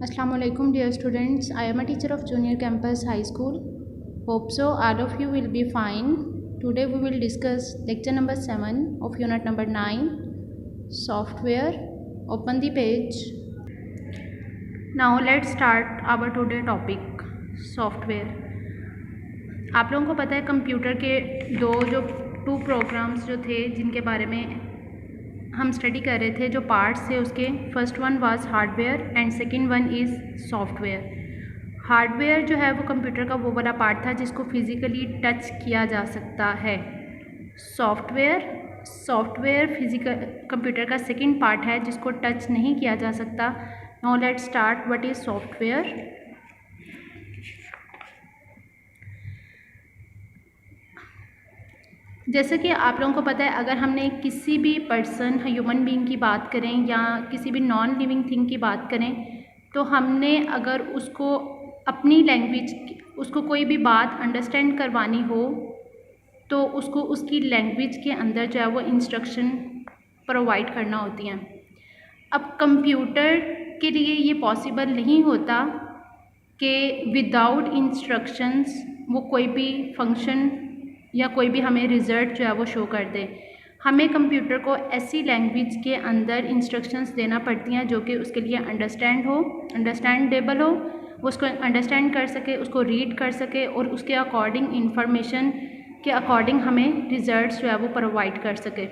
Assalamualaikum dear students. I am a teacher of Junior Campus High School. Hope so all of you will be fine. Today we will discuss lecture number 7 of unit number 9, software. Open the page. Now let's start our today topic, software. आप लोगों को पता है computer के to programmes जो थे जिनके बारे में हम स्टडी कर रहे थे, जो पार्ट्स थे उसके, first one was hardware and second one is software. Hardware जो है वो कंप्यूटर का वो वाला पार्ट था जिसको फिज़िकली टच किया जा सकता है। सॉफ्टवेयर फिजिकल कंप्यूटर का सेकंड पार्ट है जिसको टच नहीं किया जा सकता। Now let's start, what is software. जैसे कि आप लोगों को पता है, अगर हमने किसी भी पर्सन, ह्यूमन बीइंग की बात करें या किसी भी नॉन लिविंग थिंग की बात करें, तो हमने अगर उसको अपनी लैंग्वेज, उसको कोई भी बात अंडरस्टैंड करवानी हो तो उसको उसकी लैंग्वेज के अंदर जो है वो इंस्ट्रक्शन प्रोवाइड करना होती हैं। अब कंप्यूटर के लिए ये पॉसिबल नहीं होता कि विदाउट इंस्ट्रक्शंस वो कोई भी फंक्शन या कोई भी हमें रिज़ल्ट जो है वो शो कर दे। हमें कंप्यूटर को ऐसी लैंग्वेज के अंदर इंस्ट्रक्शंस देना पड़ती हैं जो कि उसके लिए अंडरस्टैंडेबल हो, वो उसको अंडरस्टैंड कर सके, उसको रीड कर सके और उसके अकॉर्डिंग इंफॉर्मेशन के अकॉर्डिंग हमें रिज़ल्ट्स जो है वो प्रोवाइड कर सके।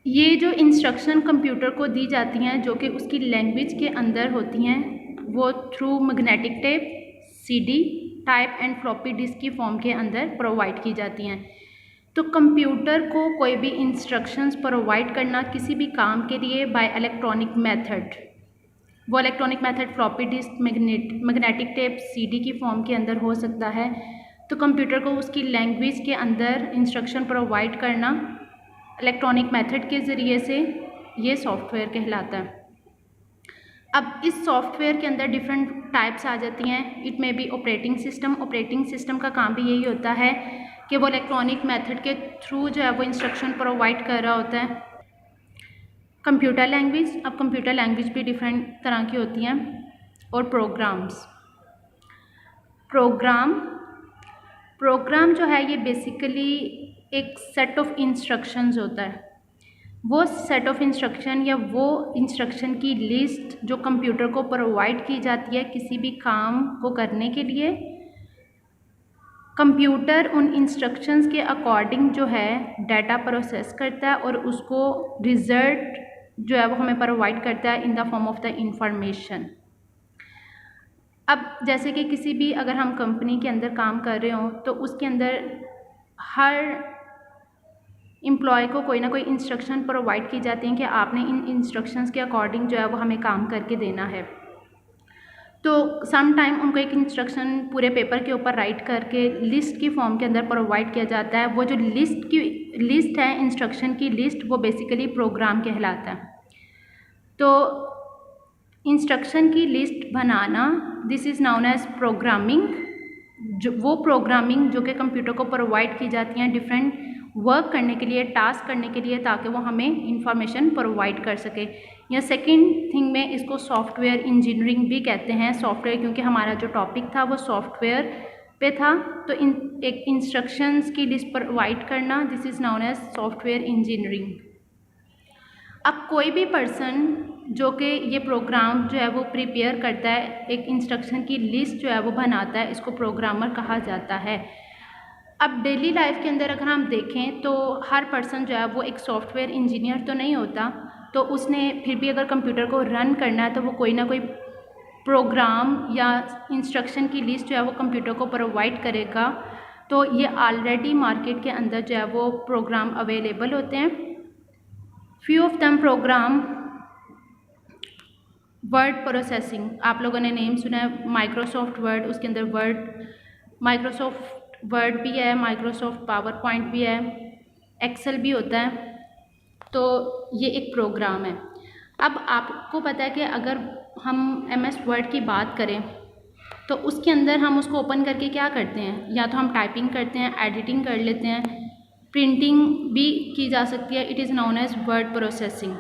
ये जो इंस्ट्रक्शन कंप्यूटर को दी जाती हैं जो कि उसकी लैंग्वेज के अंदर होती हैं, वो through magnetic tape, CD type and floppy disk की फॉर्म के अंदर प्रोवाइड की जाती हैं। तो कंप्यूटर को कोई भी इंस्ट्रक्शंस प्रोवाइड करना किसी भी काम के लिए बाय इलेक्ट्रॉनिक मेथड, वो electronic method floppy disk, magnetic tape, CD की फॉर्म के अंदर हो सकता है। तो कंप्यूटर को उसकी लैंग्वेज के अंदर इंस्ट्रक्शन प्रोवाइड करना इलेक्ट्रॉनिक मेथड के ज़रिए से, ये सॉफ्टवेयर कहलाता है। अब इस सॉफ्टवेयर के अंदर डिफरेंट टाइप्स आ जाती हैं। इट में बी ऑपरेटिंग सिस्टम का काम भी यही होता है कि वो इलेक्ट्रॉनिक मेथड के थ्रू जो है वो इंस्ट्रक्शन प्रोवाइड कर रहा होता है। कंप्यूटर लैंग्वेज, अब कंप्यूटर लैंग्वेज भी डिफरेंट तरह की होती हैं। और प्रोग्राम जो है ये बेसिकली एक सेट ऑफ इंस्ट्रक्शंस होता है। वो सेट ऑफ इंस्ट्रक्शन या वो इंस्ट्रक्शन की लिस्ट जो कंप्यूटर को प्रोवाइड की जाती है किसी भी काम को करने के लिए, कंप्यूटर उन इंस्ट्रक्शंस के अकॉर्डिंग जो है डाटा प्रोसेस करता है और उसको रिज़ल्ट जो है वो हमें प्रोवाइड करता है in the form of the information. अब जैसे कि किसी भी, अगर हम कंपनी के अंदर काम कर रहे हों तो उसके अंदर हर एम्प्लॉय को कोई ना कोई इंस्ट्रक्शन प्रोवाइड की जाती हैं कि आपने इन इंस्ट्रक्शंस के अकॉर्डिंग जो है वो हमें काम करके देना है। तो सम टाइम उनको एक इंस्ट्रक्शन पूरे पेपर के ऊपर राइट करके लिस्ट की फॉर्म के अंदर प्रोवाइड किया जाता है। वो जो लिस्ट है, इंस्ट्रक्शन की लिस्ट, वो बेसिकली प्रोग्राम कहलाता है। तो इंस्ट्रक्शन की लिस्ट बनाना, this is known as programming. वो प्रोग्रामिंग जो कि कंप्यूटर को प्रोवाइड की जाती हैं डिफरेंट वर्क करने के लिए, टास्क करने के लिए, ताकि वो हमें इंफॉर्मेशन प्रोवाइड कर सके। या सेकंड थिंग में इसको सॉफ्टवेयर इंजीनियरिंग भी कहते हैं। सॉफ्टवेयर, क्योंकि हमारा जो टॉपिक था वो सॉफ्टवेयर पे था, तो एक इंस्ट्रक्शंस की लिस्ट प्रोवाइड करना, this is known as software engineering. अब कोई भी पर्सन जो कि ये प्रोग्राम जो है वो प्रिपेयर करता है, एक इंस्ट्रक्शन की लिस्ट जो है वो बनाता है, इसको प्रोग्रामर कहा जाता है। अब डेली लाइफ के अंदर अगर हम देखें तो हर पर्सन जो है वो एक सॉफ्टवेयर इंजीनियर तो नहीं होता, तो उसने फिर भी अगर कंप्यूटर को रन करना है तो वो कोई ना कोई प्रोग्राम या इंस्ट्रक्शन की लिस्ट जो है वो कंप्यूटर को प्रोवाइड करेगा। तो ये ऑलरेडी मार्केट के अंदर जो है वो प्रोग्राम अवेलेबल होते हैं। Few of them program, word processing, आप लोगों ने नेम सुना है, माइक्रोसॉफ्ट वर्ड, उसके अंदर माइक्रोसॉफ्ट वर्ड भी है, माइक्रोसॉफ्ट पावर पॉइंट भी है, एक्सेल भी होता है। तो ये एक प्रोग्राम है। अब आपको पता है कि अगर हम MS वर्ड की बात करें तो उसके अंदर हम उसको ओपन करके क्या करते हैं, या तो हम टाइपिंग करते हैं, एडिटिंग कर लेते हैं, प्रिंटिंग भी की जा सकती है। It is known as word processing.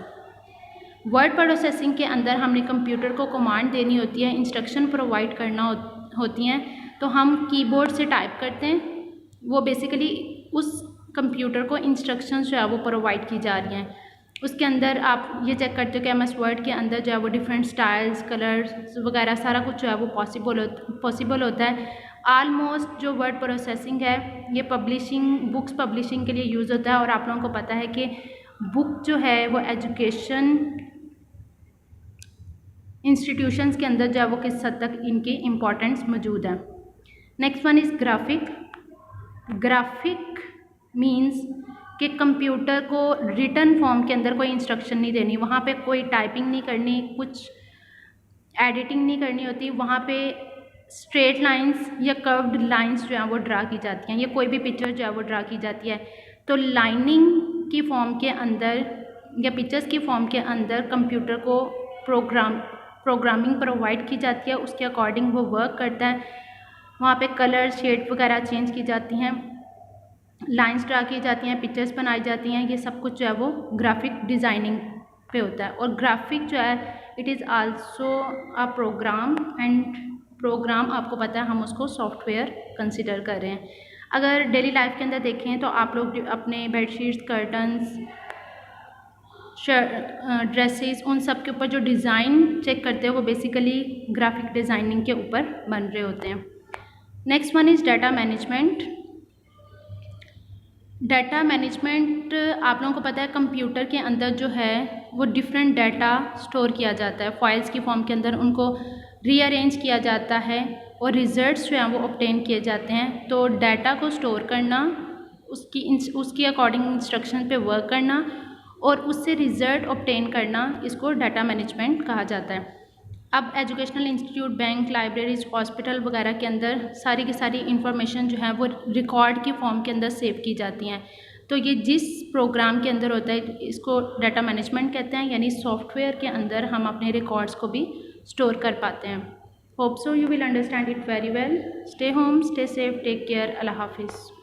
Word processing के अंदर हमने कंप्यूटर को कमांड देनी होती है, इंस्ट्रक्शन प्रोवाइड करना होती हैं, तो हम कीबोर्ड से टाइप करते हैं, वो बेसिकली उस कंप्यूटर को इंस्ट्रक्शंस जो है वो प्रोवाइड की जा रही हैं। उसके अंदर आप ये चेक करते हो कि MS वर्ड के अंदर जो है वो डिफरेंट स्टाइल्स, कलर्स वगैरह सारा कुछ जो है वो पॉसिबल होता है। ऑलमोस्ट जो वर्ड प्रोसेसिंग है ये बुक्स पब्लिशिंग के लिए यूज़ होता है, और आप लोगों को पता है कि बुक जो है वो एजुकेशन इंस्टीट्यूशंस के अंदर जो है वो किस हद तक इनकी इम्पोर्टेंस मौजूद है। Next one is graphic. Graphic means कि कंप्यूटर को रिटन फॉर्म के अंदर कोई इंस्ट्रक्शन नहीं देनी, वहाँ पे कोई टाइपिंग नहीं करनी, कुछ एडिटिंग नहीं करनी होती, वहाँ पे स्ट्रेट लाइंस या कर्व्ड लाइंस जो हैं वो ड्रा की जाती हैं, या कोई भी पिक्चर जो है वो ड्रा की जाती है। तो लाइनिंग की फॉर्म के अंदर या पिक्चर्स की फॉर्म के अंदर कंप्यूटर को प्रोग्रामिंग प्रोवाइड की जाती है, उसके अकॉर्डिंग वो वर्क करता है। वहाँ पे कलर शेड वगैरह चेंज की जाती हैं, लाइंस ड्रा की जाती हैं, पिक्चर्स बनाई जाती हैं, ये सब कुछ जो है वो ग्राफिक डिज़ाइनिंग पे होता है। और ग्राफिक जो है it is also a program, and program आपको पता है हम उसको सॉफ्टवेयर कंसिडर कर रहे हैं। अगर डेली लाइफ के अंदर देखें तो आप लोग अपने बेडशीट्स, कर्टन्स, ड्रेसेस, उन सब के ऊपर जो डिज़ाइन चेक करते हैं वो बेसिकली ग्राफिक डिज़ाइनिंग के ऊपर बन रहे होते हैं। Next one is data management. Data management आप लोगों को पता है कंप्यूटर के अंदर जो है वो डिफरेंट डाटा स्टोर किया जाता है, फाइल्स की फॉर्म के अंदर उनको रीअरेंज किया जाता है और रिजल्ट्स जो हैं वो ऑब्टेन किए जाते हैं। तो डाटा को स्टोर करना, उसकी अकॉर्डिंग इंस्ट्रक्शन पे वर्क करना और उससे रिज़ल्ट ऑब्टेन करना, इसको डाटा मैनेजमेंट कहा जाता है। अब educational institute, bank, libraries, hospital वगैरह के अंदर सारी की सारी इंफॉर्मेशन जो है वो रिकॉर्ड की फॉर्म के अंदर सेव की जाती हैं। तो ये जिस प्रोग्राम के अंदर होता है इसको डाटा मैनेजमेंट कहते हैं, यानी सॉफ्टवेयर के अंदर हम अपने रिकॉर्ड्स को भी स्टोर कर पाते हैं। Hope so you will understand it very well. Stay home, stay safe, take care, अल्लाह हाफिज़।